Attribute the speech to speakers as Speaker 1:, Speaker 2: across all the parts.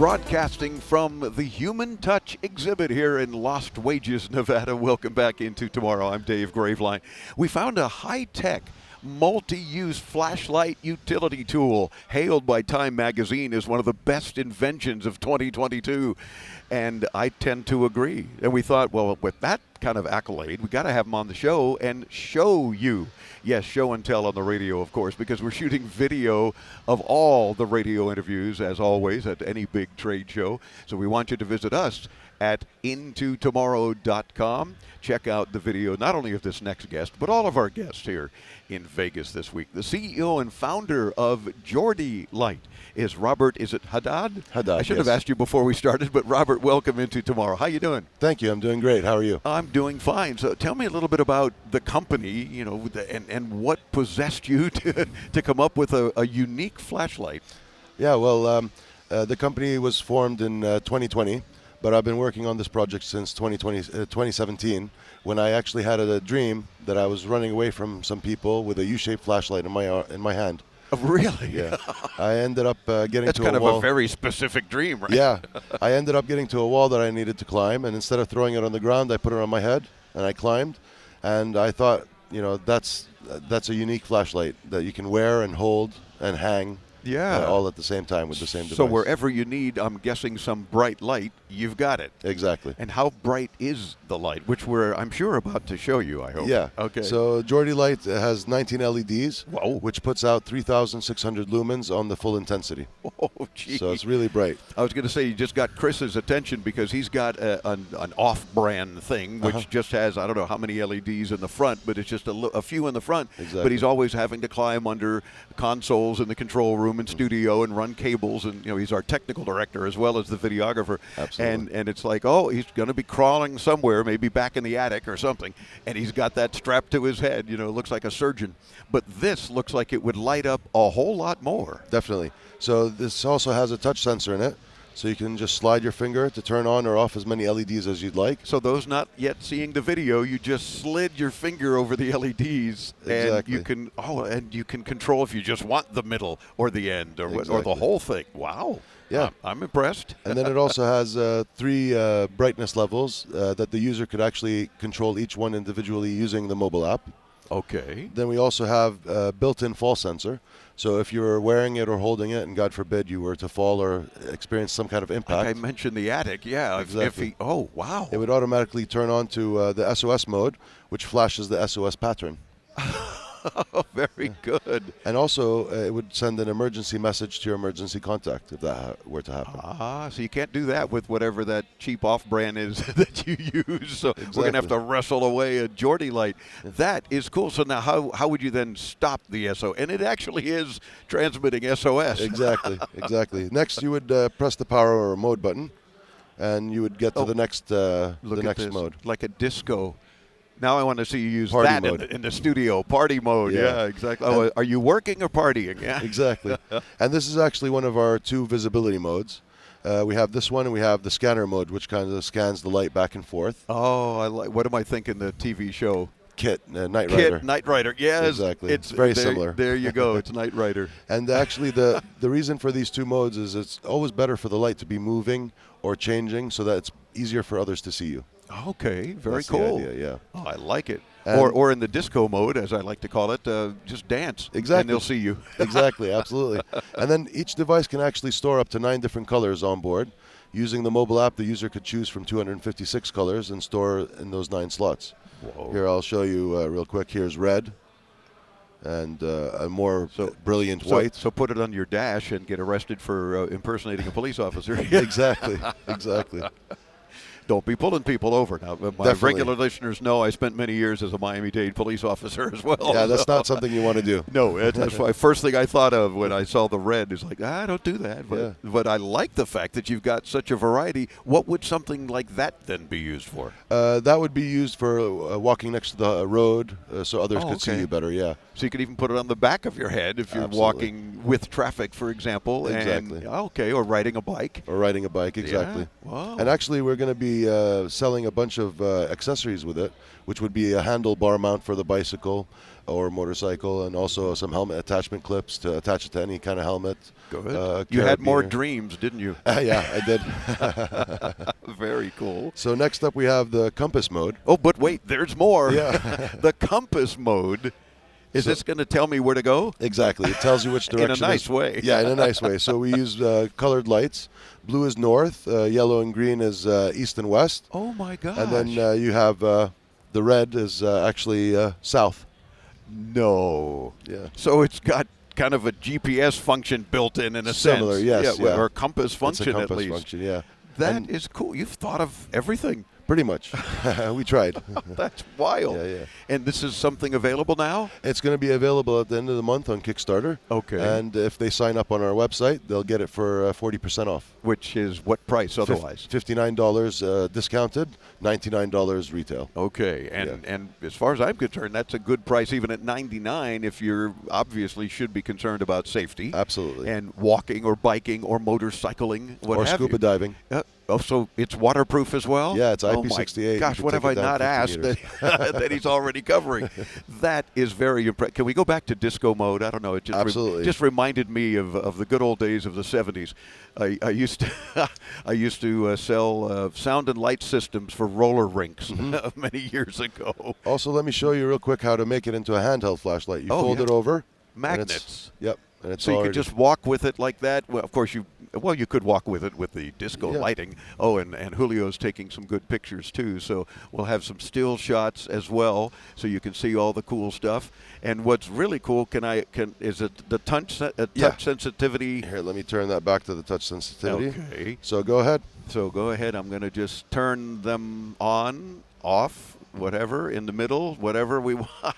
Speaker 1: broadcasting from the Human Touch exhibit here in Lost Wages, Nevada. Welcome back into Tomorrow. I'm Dave Graveline. We found a high-tech, multi-use flashlight utility tool hailed by Time Magazine as one of the best inventions of 2022. And I tend to agree. And we thought, well, with that kind of accolade, we got to have him on the show and show you. Yes, show and tell on the radio, of course, because we're shooting video of all the radio interviews, as always, at any big trade show. So we want you to visit us at intotomorrow.com. Check out the video, not only of this next guest, but all of our guests here in Vegas this week. The CEO and founder of JordiLight is Robert, is it Haddad?
Speaker 2: Haddad,
Speaker 1: I should have asked you before we started, but Robert, welcome into Tomorrow. How you doing?
Speaker 2: Thank you. I'm doing great. How are you?
Speaker 1: I'm doing fine. So tell me a little bit about the company, you know, and what possessed you to come up with a unique flashlight.
Speaker 2: Yeah, well, the company was formed in 2020, but I've been working on this project since 2017, when I actually had a dream that I was running away from some people with a U-shaped flashlight in my hand.
Speaker 1: Oh, really?
Speaker 2: Yeah. I ended up getting
Speaker 1: That's
Speaker 2: to a wall.
Speaker 1: That's kind of a very specific dream, right?
Speaker 2: Yeah. I ended up getting to a wall that I needed to climb, and instead of throwing it on the ground, I put it on my head, and I climbed. And I thought, you know, that's a unique flashlight that you can wear and hold and hang.
Speaker 1: Yeah.
Speaker 2: All at the same time with the same device.
Speaker 1: So wherever you need, I'm guessing, some bright light, you've got it.
Speaker 2: Exactly.
Speaker 1: And how bright is the light, which we're, I'm sure, about to show you, I hope.
Speaker 2: Yeah.
Speaker 1: Okay.
Speaker 2: So JordiLight has 19 LEDs,
Speaker 1: Whoa.
Speaker 2: which puts out 3,600 lumens on the full intensity.
Speaker 1: Oh, geez.
Speaker 2: So it's really bright.
Speaker 1: I was going to say, you just got Chris's attention because he's got an off-brand thing, which just has, I don't know how many LEDs in the front, but it's just a few in the front.
Speaker 2: Exactly.
Speaker 1: But he's always having to climb under consoles in the control room and studio and run cables. And, you know, he's our technical director as well as the videographer.
Speaker 2: Absolutely.
Speaker 1: And it's like, oh, he's going to be crawling somewhere, maybe back in the attic or something. And he's got that strapped to his head, you know, looks like a surgeon. But this looks like it would light up a whole lot more.
Speaker 2: Definitely. So this also has a touch sensor in it. So you can just slide your finger to turn on or off as many LEDs as you'd like.
Speaker 1: So those not yet seeing the video, you just slid your finger over the LEDs,
Speaker 2: Exactly.
Speaker 1: and you can control if you just want the middle or the end or
Speaker 2: Exactly.
Speaker 1: or the whole thing. Wow.
Speaker 2: Yeah.
Speaker 1: I'm impressed.
Speaker 2: And then it also has 3 brightness levels that the user could actually control each one individually using the mobile app.
Speaker 1: Okay.
Speaker 2: Then we also have a built-in fall sensor. So if you were wearing it or holding it, and God forbid you were to fall or experience some kind of impact.
Speaker 1: Like I mentioned the attic, yeah.
Speaker 2: Exactly.
Speaker 1: Oh, wow.
Speaker 2: It would automatically turn on to the SOS mode, which flashes the SOS pattern.
Speaker 1: Very good.
Speaker 2: And also, it would send an emergency message to your emergency contact if that were to happen.
Speaker 1: So you can't do that with whatever that cheap off-brand is that you use. So
Speaker 2: Exactly.
Speaker 1: we're going to have to wrestle away a JordiLight. That is cool. So now how would you then stop the SOS? And it actually is transmitting SOS.
Speaker 2: Exactly, exactly. Next, you would press the power or mode button, and you would get to the next mode.
Speaker 1: Like a disco. Now I want to see you use
Speaker 2: Party
Speaker 1: that
Speaker 2: mode.
Speaker 1: in the studio. Party mode.
Speaker 2: Yeah.
Speaker 1: Yeah, exactly. Oh, are you working or partying? Yeah.
Speaker 2: Exactly. And this is actually one of our 2 visibility modes. We have this one, and we have the scanner mode, which kind of scans the light back and forth.
Speaker 1: Oh, I like. What am I thinking? The TV show.
Speaker 2: KIT, Knight Rider.
Speaker 1: KIT, Knight Rider. Yes.
Speaker 2: Exactly. It's very similar.
Speaker 1: There you go. It's Knight Rider.
Speaker 2: And actually, the reason for these 2 modes is it's always better for the light to be moving or changing so that it's easier for others to see you.
Speaker 1: Okay, very
Speaker 2: That's
Speaker 1: cool.
Speaker 2: the idea, yeah.
Speaker 1: Oh, I like it.
Speaker 2: And
Speaker 1: Or in the disco mode, as I like to call it, just dance.
Speaker 2: Exactly.
Speaker 1: And they'll see you.
Speaker 2: Exactly, absolutely. And then each device can actually store up to 9 different colors on board. Using the mobile app, the user could choose from 256 colors and store in those 9 slots.
Speaker 1: Whoa.
Speaker 2: Here, I'll show you real quick. Here's red and a more brilliant white.
Speaker 1: So put it on your dash and get arrested for impersonating a police officer.
Speaker 2: Exactly, exactly.
Speaker 1: Don't be pulling people over. Now, my
Speaker 2: Definitely.
Speaker 1: regular listeners know I spent many years as a Miami-Dade police officer as well.
Speaker 2: Yeah, that's not something you want to do.
Speaker 1: No, that's why first thing I thought of when I saw the red is like, don't do that. But I like the fact that you've got such a variety. What would something like that then be used for?
Speaker 2: That would be used for walking next to the road so others could see you better, yeah.
Speaker 1: So you could even put it on the back of your head if you're walking with traffic, for example.
Speaker 2: Exactly.
Speaker 1: And, or riding a bike.
Speaker 2: Or riding a bike, exactly.
Speaker 1: Yeah. Wow.
Speaker 2: And actually, we're going to be be selling a bunch of accessories with it, which would be a handlebar mount for the bicycle or motorcycle, and also some helmet attachment clips to attach it to any kind of helmet.
Speaker 1: Good. You had more dreams, didn't you?
Speaker 2: Yeah, I did.
Speaker 1: Very cool.
Speaker 2: So next up we have the compass mode.
Speaker 1: Oh, but wait, there's more.
Speaker 2: Yeah.
Speaker 1: The compass mode. Is this going to tell me where to go?
Speaker 2: Exactly. It tells you which direction.
Speaker 1: In a nice way.
Speaker 2: Yeah, in a nice way. So we use colored lights. Blue is north, yellow and green is east and west.
Speaker 1: Oh, my gosh.
Speaker 2: And then you have the red is actually south.
Speaker 1: No.
Speaker 2: Yeah.
Speaker 1: So it's got kind of a GPS function built in a
Speaker 2: Similar,
Speaker 1: sense.
Speaker 2: yes.
Speaker 1: Yeah, or a compass function
Speaker 2: it's a compass
Speaker 1: at least.
Speaker 2: function, yeah.
Speaker 1: That is cool. You've thought of everything.
Speaker 2: Pretty much. We tried.
Speaker 1: That's wild.
Speaker 2: Yeah.
Speaker 1: And this is something available now?
Speaker 2: It's going to be available at the end of the month on Kickstarter.
Speaker 1: Okay.
Speaker 2: And if they sign up on our website, they'll get it for 40% off.
Speaker 1: Which is what price otherwise?
Speaker 2: $59 discounted, $99 retail.
Speaker 1: Okay. And as far as I'm concerned, that's a good price even at $99 if you're obviously should be concerned about safety.
Speaker 2: Absolutely.
Speaker 1: And walking or biking or motorcycling, what have you.
Speaker 2: Or scuba diving.
Speaker 1: Oh, so it's waterproof as well?
Speaker 2: Yeah, it's IP68.
Speaker 1: Oh my gosh, what have I not asked that he's already covering? That is very impressive. Can we go back to disco mode? I don't know. It just
Speaker 2: Absolutely.
Speaker 1: Just reminded me of the good old days of the 70s. I used to I used to sell sound and light systems for roller rinks many years ago.
Speaker 2: Also, let me show you real quick how to make it into a handheld flashlight. You fold it over.
Speaker 1: Magnets.
Speaker 2: Yep. And it's
Speaker 1: so you could just walk with it like that. Well, of course you could walk with it with the disco lighting. Oh, and Julio's taking some good pictures too. So we'll have some still shots as well, so you can see all the cool stuff. And what's really cool, is it the touch sensitivity?
Speaker 2: Here, let me turn that back to the touch sensitivity.
Speaker 1: Okay.
Speaker 2: So go ahead.
Speaker 1: So go ahead. I'm going to just turn them on, off, whatever, in the middle, whatever we want.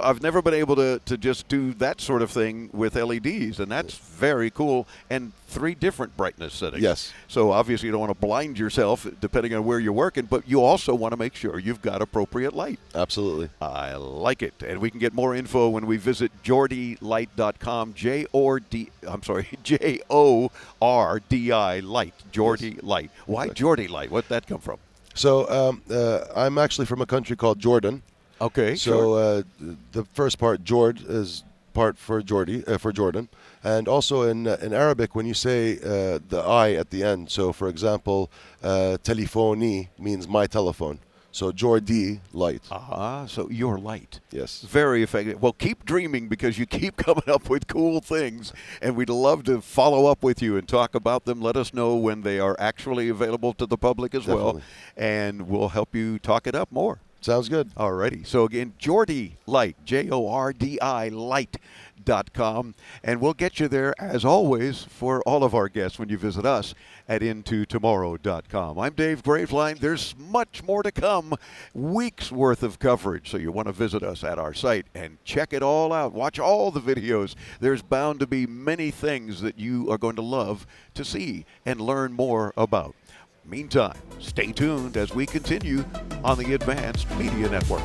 Speaker 1: I've never been able to just do that sort of thing with LEDs, and that's very cool. And 3 different brightness settings.
Speaker 2: Yes.
Speaker 1: So obviously you don't want to blind yourself depending on where you're working, but you also want to make sure you've got appropriate light.
Speaker 2: Absolutely.
Speaker 1: I like it. And we can get more info when we visit JordiLight.com, JordiLight, JordiLight. Why JordiLight? What'd that come from?
Speaker 2: So I'm actually from a country called Jordan.
Speaker 1: Okay.
Speaker 2: So the first part, Jord, is part for Jordan. And also in Arabic, when you say the I at the end, so for example, telefoni means my telephone. So JordiLight.
Speaker 1: So your light.
Speaker 2: Yes.
Speaker 1: Very effective. Well, keep dreaming because you keep coming up with cool things, and we'd love to follow up with you and talk about them. Let us know when they are actually available to the public as well, and we'll help you talk it up more.
Speaker 2: Sounds good.
Speaker 1: Alrighty. So again, JordiLight, JordiLight.com, and we'll get you there as always for all of our guests when you visit us at intotomorrow.com. I'm Dave Graveline. There's much more to come, weeks worth of coverage, so you want to visit us at our site and check it all out. Watch all the videos. There's bound to be many things that you are going to love to see and learn more about. Meantime, stay tuned as we continue on the Advanced Media Network.